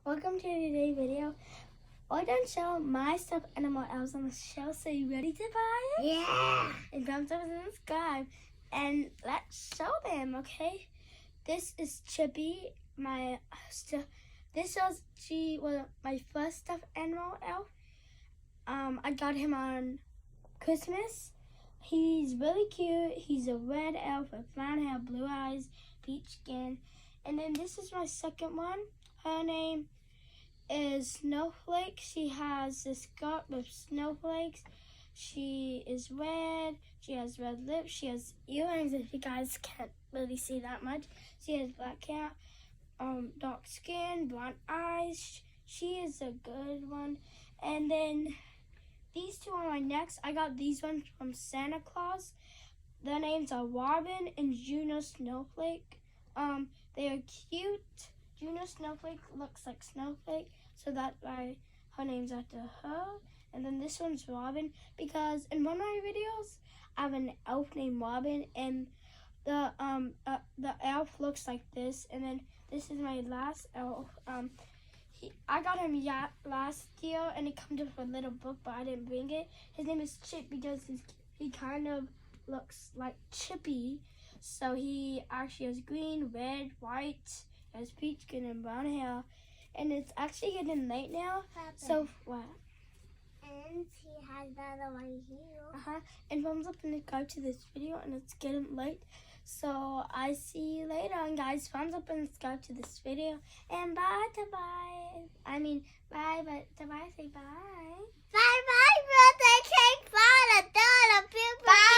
welcome to today's video. I don't show my stuffed animal elves on the show, so you ready to buy it? Yeah. And thumbs up and subscribe, and let's show them, okay? This is Chippy, she was my first stuffed animal elf. I got him on Christmas. He's really cute. He's a red elf with brown hair, blue eyes, peach skin. And then this is my second one. Her name is Snowflake. She has this skirt with snowflakes. She is red. She has red lips. She has earrings, if you guys can't really see that much. She has black hair, dark skin, brown eyes. She is a good one. And then these two are my next. I got these ones from Santa Claus. Their names are Robin and Juno Snowflake. They are cute. Juno Snowflake looks like Snowflake, so that's why her name's after her. And then this one's Robin, because in one of my videos, I have an elf named Robin, and the elf looks like this. And then this is my last elf. I got him last year, and it comes with a little book, but I didn't bring it. His name is Chip because he kind of looks like Chippy. So he actually has green, red, white, has peach skin and brown hair. And it's actually getting late now. So what? And he has the other one here. And thumbs up and subscribe to this video, and it's getting late. So I see you later. And guys, thumbs up and subscribe to this video. And bye to bye. I mean bye, but to bye say bye. Bye bye, birthday cake for the dollar. Bye.